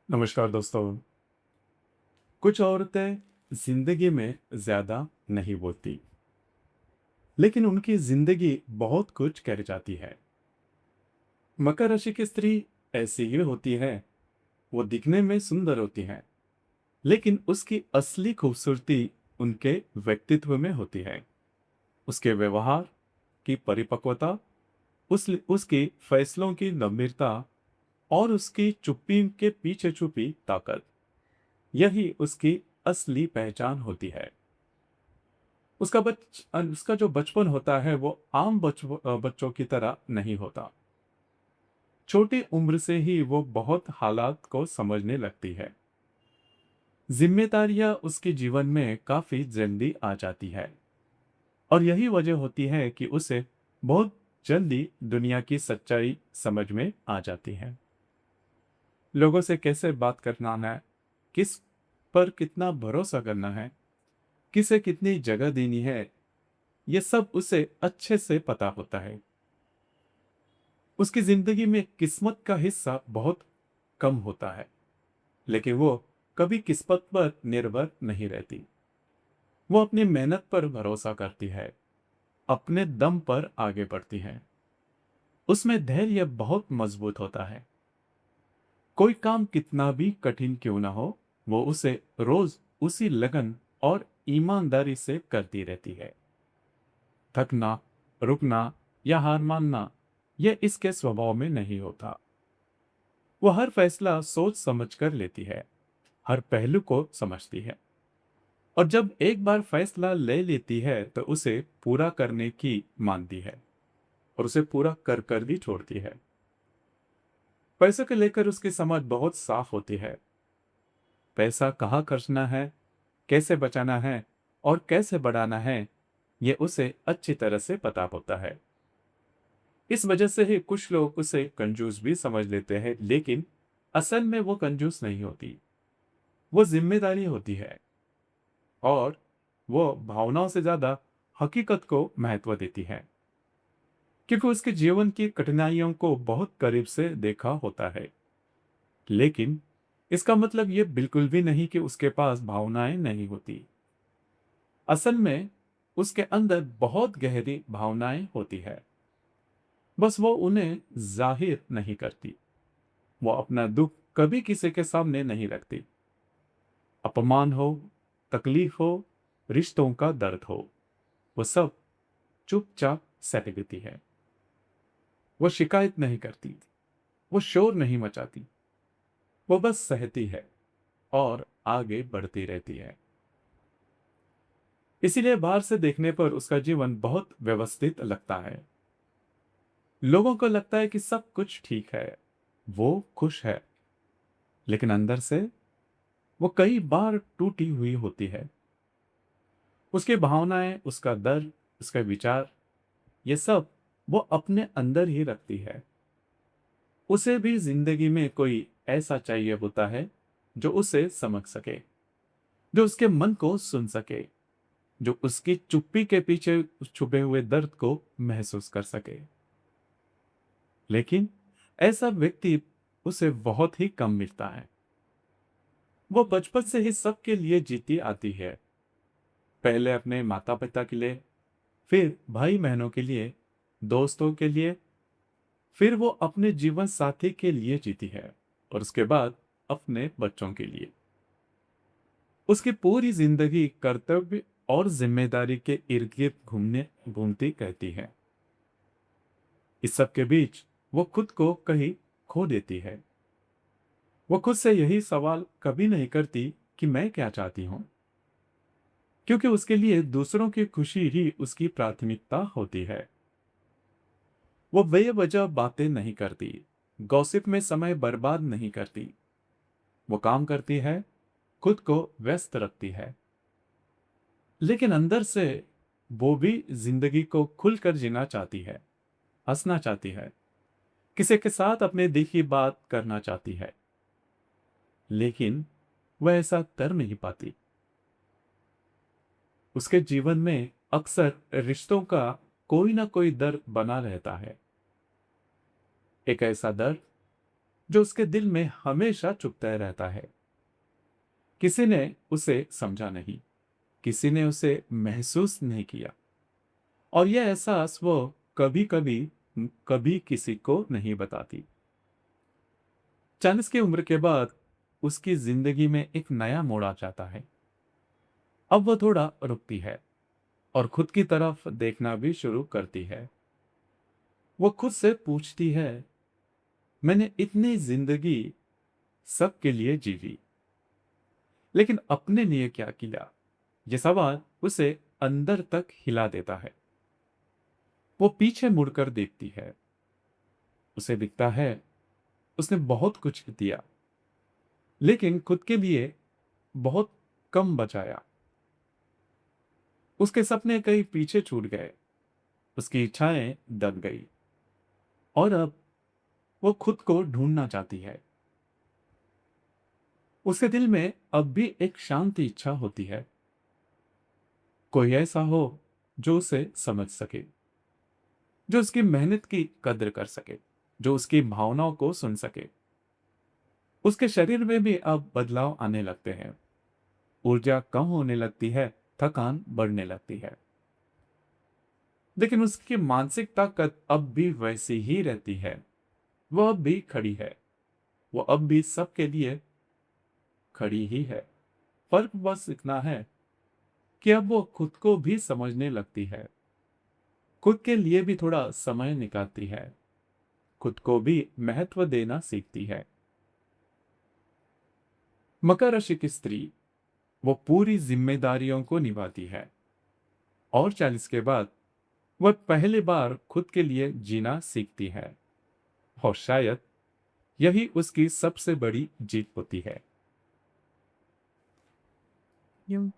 नमस्कार दोस्तों। कुछ औरतें जिंदगी में ज्यादा नहीं बोलती, लेकिन उनकी जिंदगी बहुत कुछ कर जाती है। मकर राशि की स्त्री ऐसी ही होती है। वो दिखने में सुंदर होती है, लेकिन उसकी असली खूबसूरती उनके व्यक्तित्व में होती है। उसके व्यवहार की परिपक्वता, उसकी फैसलों की गंभीरता और उसकी चुप्पी के पीछे छुपी ताकत, यही उसकी असली पहचान होती है। उसका जो बचपन होता है वो आम बच्चों की तरह नहीं होता। छोटी उम्र से ही वो बहुत हालात को समझने लगती है। जिम्मेदारियां उसके जीवन में काफी जल्दी आ जाती है, और यही वजह होती है कि उसे बहुत जल्दी दुनिया की सच्चाई समझ में आ जाती है। लोगों से कैसे बात करना है, किस पर कितना भरोसा करना है, किसे कितनी जगह देनी है, ये सब उसे अच्छे से पता होता है। उसकी जिंदगी में किस्मत का हिस्सा बहुत कम होता है, लेकिन वो कभी किस्मत पर निर्भर नहीं रहती। वो अपनी मेहनत पर भरोसा करती है, अपने दम पर आगे बढ़ती है। उसमें धैर्य बहुत मजबूत होता है। कोई काम कितना भी कठिन क्यों ना हो, वो उसे रोज उसी लगन और ईमानदारी से करती रहती है। थकना, रुकना या हार मानना, यह इसके स्वभाव में नहीं होता। वो हर फैसला सोच समझ कर लेती है, हर पहलू को समझती है, और जब एक बार फैसला ले लेती है तो उसे पूरा करने की मानती है, और उसे पूरा कर कर भी छोड़ती है। पैसों को लेकर उसकी समझ बहुत साफ होती है। पैसा कहाँ खर्चना है, कैसे बचाना है और कैसे बढ़ाना है, ये उसे अच्छी तरह से पता होता है। इस वजह से ही कुछ लोग उसे कंजूस भी समझ लेते हैं, लेकिन असल में वो कंजूस नहीं होती। वो जिम्मेदारी होती है, और वो भावनाओं से ज्यादा हकीकत को महत्व देती है, क्योंकि उसके जीवन की कठिनाइयों को बहुत करीब से देखा होता है। लेकिन इसका मतलब ये बिल्कुल भी नहीं कि उसके पास भावनाएं नहीं होती। असल में उसके अंदर बहुत गहरी भावनाएं होती है, बस वो उन्हें जाहिर नहीं करती। वो अपना दुख कभी किसी के सामने नहीं रखती। अपमान हो, तकलीफ हो, रिश्तों का दर्द हो, वो सब चुपचाप सह लेती है। वो शिकायत नहीं करती, वो शोर नहीं मचाती, वो बस सहती है और आगे बढ़ती रहती है। इसीलिए बाहर से देखने पर उसका जीवन बहुत व्यवस्थित लगता है। लोगों को लगता है कि सब कुछ ठीक है, वो खुश है, लेकिन अंदर से वो कई बार टूटी हुई होती है। उसकी भावनाएं, उसका दर्द, उसका विचार, ये सब वो अपने अंदर ही रखती है। उसे भी जिंदगी में कोई ऐसा चाहिए होता है जो उसे समझ सके, जो उसके मन को सुन सके, जो उसकी चुप्पी के पीछे छुपे हुए दर्द को महसूस कर सके। लेकिन ऐसा व्यक्ति उसे बहुत ही कम मिलता है। वो बचपन से ही सबके लिए जीती आती है। पहले अपने माता पिता के लिए, फिर भाई बहनों के लिए, दोस्तों के लिए, फिर वो अपने जीवन साथी के लिए जीती है, और उसके बाद अपने बच्चों के लिए। उसकी पूरी जिंदगी कर्तव्य और जिम्मेदारी के इर्द गिर्द घूमने घूमती कहती है। इस सब के बीच वो खुद को कहीं खो देती है। वो खुद से यही सवाल कभी नहीं करती कि मैं क्या चाहती हूँ, क्योंकि उसके लिए दूसरों की खुशी ही उसकी प्राथमिकता होती है। वो बेवजह बातें नहीं करती, गॉसिप में समय बर्बाद नहीं करती। वो काम करती है, खुद को व्यस्त रखती है, लेकिन अंदर से वो भी जिंदगी को खुलकर जीना चाहती है, हंसना चाहती है, किसी के साथ अपने दिल की बात करना चाहती है, लेकिन वह ऐसा कर नहीं पाती। उसके जीवन में अक्सर रिश्तों का कोई ना कोई दर्द बना रहता है। एक ऐसा दर्द जो उसके दिल में हमेशा चुभता रहता है। किसी ने उसे समझा नहीं, किसी ने उसे महसूस नहीं किया, और यह एहसास वो कभी कभी कभी किसी को नहीं बताती। 40 की उम्र के बाद उसकी जिंदगी में एक नया मोड़ आ जाता है। अब वो थोड़ा रुकती है और खुद की तरफ देखना भी शुरू करती है। वो खुद से पूछती है, मैंने इतनी जिंदगी सबके लिए जी ली, लेकिन अपने लिए क्या किया? ये सवाल उसे अंदर तक हिला देता है। वो पीछे मुड़कर देखती है। उसे दिखता है उसने बहुत कुछ दिया, लेकिन खुद के लिए बहुत कम बचाया। उसके सपने कहीं पीछे छूट गए, उसकी इच्छाएं दब गई, और अब वो खुद को ढूंढना चाहती है। उसके दिल में अब भी एक शांति इच्छा होती है, कोई ऐसा हो जो उसे समझ सके, जो उसकी मेहनत की कद्र कर सके, जो उसकी भावनाओं को सुन सके। उसके शरीर में भी अब बदलाव आने लगते हैं। ऊर्जा कम होने लगती है, थकान बढ़ने लगती है, लेकिन उसकी मानसिक ताकत अब भी वैसी ही रहती है। वह अब भी खड़ी है, वो अब भी सबके लिए खड़ी ही है। फर्क बस इतना है कि अब वो खुद को भी समझने लगती है, खुद के लिए भी थोड़ा समय निकालती है, खुद को भी महत्व देना सीखती है। मकर राशि की स्त्री, वो पूरी जिम्मेदारियों को निभाती है, और 40 के बाद वह पहली बार खुद के लिए जीना सीखती है, और शायद यही उसकी सबसे बड़ी जीत होती है। यूं